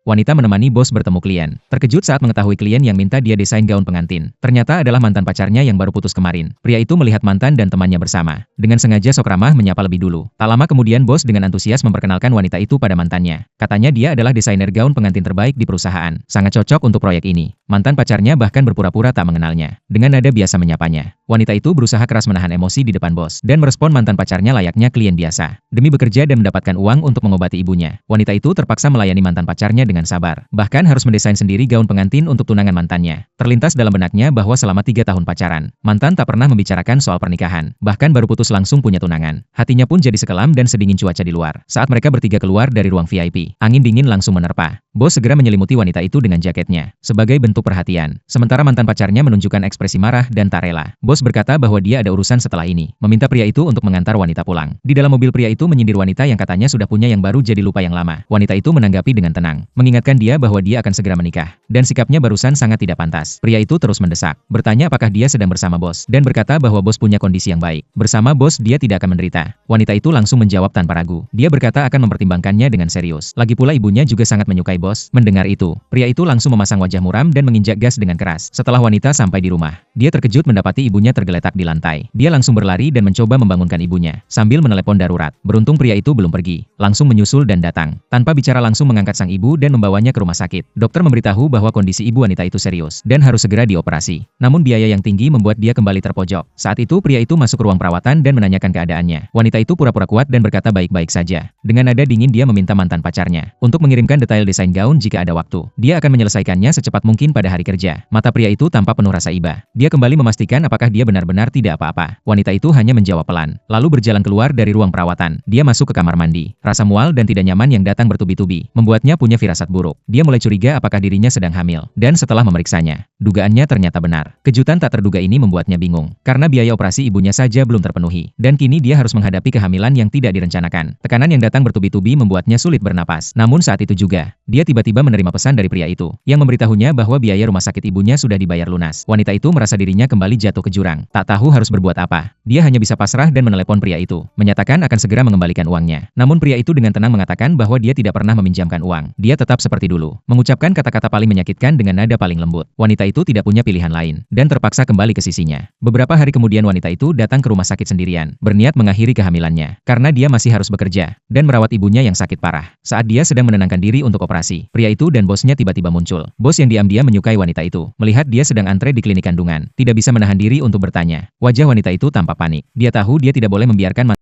wanita menemani bos bertemu klien. Terkejut saat mengetahui klien yang minta dia desain gaun pengantin. Ternyata adalah mantan pacarnya yang baru putus kemarin. Pria itu melihat mantan dan temannya bersama. Dengan sengaja sok ramah menyapa lebih dulu. Tak lama kemudian bos dengan antusias memperkenalkan wanita itu pada mantannya. Katanya dia adalah desainer gaun pengantin terbaik di perusahaan. Sangat cocok untuk proyek ini. Mantan pacarnya bahkan berpura-pura tak mengenalnya. Dengan nada biasa menyapanya. Wanita itu berusaha keras menahan emosi di depan bos. Dan merespon mantan pacarnya layaknya klien biasa. Demi bekerja dan mendapatkan uang untuk mengobati ibunya. Wanita itu terpaksa melayani mantan pacarnya dengan sabar. Bahkan harus mendesain sendiri gaun pengantin untuk tunangan mantannya. Terlintas dalam benaknya bahwa selama 3 tahun pacaran, mantan tak pernah membicarakan soal pernikahan. Bahkan baru putus langsung punya tunangan. Hatinya pun jadi sekelam dan sedingin cuaca di luar. Saat mereka bertiga keluar dari ruang VIP, angin dingin langsung menerpa. Bos segera menyelimuti wanita itu dengan jaketnya, sebagai bentuk perhatian. Sementara mantan pacarnya menunjukkan ekspresi marah dan tak rela. Bos berkata bahwa dia ada urusan setelah ini, meminta pria itu untuk mengantar wanita pulang. Di dalam mobil pria itu menyindir wanita yang katanya sudah punya yang baru jadi lupa yang lama. Wanita itu menanggapi dengan tenang, mengingatkan dia bahwa dia akan segera menikah. Dan sikapnya barusan sangat tidak pantas. Pria itu terus mendesak, bertanya apakah dia sedang bersama bos, dan berkata bahwa bos punya kondisi yang baik. Bersama bos dia tidak akan menderita. Wanita itu langsung menjawab tanpa ragu. Dia berkata akan mempertimbangkannya dengan serius. Lagi pula ibunya juga sangat menyukai bos. Mendengar itu, pria itu langsung memasang wajah muram dan menginjak gas dengan keras. Setelah wanita sampai di rumah, dia terkejut mendapati ibunya tergeletak di lantai. Dia langsung berlari dan mencoba membangunkan ibunya, sambil menelepon darurat. Beruntung pria itu belum pergi, langsung menyusul dan datang. Tanpa bicara langsung mengangkat sang ibu dan membawanya ke rumah sakit. Dokter memberitahu bahwa kondisi ibu wanita itu serius, dan harus segera dioperasi. Namun biaya yang tinggi membuat dia kembali terpojok. Saat itu pria itu masuk ke ruang perawatan dan menanyakan keadaannya. Wanita itu pura-pura kuat dan berkata baik-baik saja. Dengan nada dingin dia meminta mantan pacarnya untuk mengirimkan detail desain gaun jika ada waktu. Dia akan menyelesaikannya secepat mungkin pada hari kerja. Mata pria itu tampak penuh rasa iba. Dia kembali memastikan apakah dia benar-benar tidak apa-apa. Wanita itu hanya menjawab pelan, lalu berjalan keluar dari ruang perawatan. Dia masuk ke kamar mandi. Rasa mual dan tidak nyaman yang datang bertubi-tubi membuatnya punya firasat buruk. Dia mulai curiga apakah dirinya sedang hamil. Dan setelah memeriksanya, dugaannya ternyata benar. Kejutan tak terduga ini membuatnya bingung, karena biaya operasi ibunya saja belum terpenuhi. Dan kini dia harus menghadapi kehamilan yang tidak direncanakan. Tekanan yang datang bertubi-tubi membuatnya sulit bernapas. Namun saat itu juga, dia tiba-tiba menerima pesan dari pria itu, yang memberitahunya bahwa biaya rumah sakit ibunya sudah dibayar lunas. Wanita itu merasa dirinya kembali jatuh ke jurang. Tak tahu harus berbuat apa. Dia hanya bisa pasrah dan menelepon pria itu, menyatakan akan segera mengembalikan uangnya. Namun pria itu dengan tenang mengatakan bahwa dia tidak pernah meminjamkan uang. Dia tetap seperti dulu, mengucapkan kata-kata paling menyakitkan dengan nada paling lembut. Wanita itu tidak punya pilihan lain, dan terpaksa kembali ke sisinya. Beberapa hari kemudian wanita itu datang ke rumah sakit sendirian, berniat mengakhiri kehamilannya, karena dia masih harus bekerja, dan merawat ibunya yang sakit parah. Saat dia sedang menenangkan diri untuk operasi, pria itu dan bosnya tiba-tiba muncul. Bos yang diam-diam menyukai wanita itu, melihat dia sedang antre di klinik kandungan, tidak bisa menahan diri untuk bertanya. Wajah wanita itu tampak panik. Dia tahu dia tidak boleh membiarkan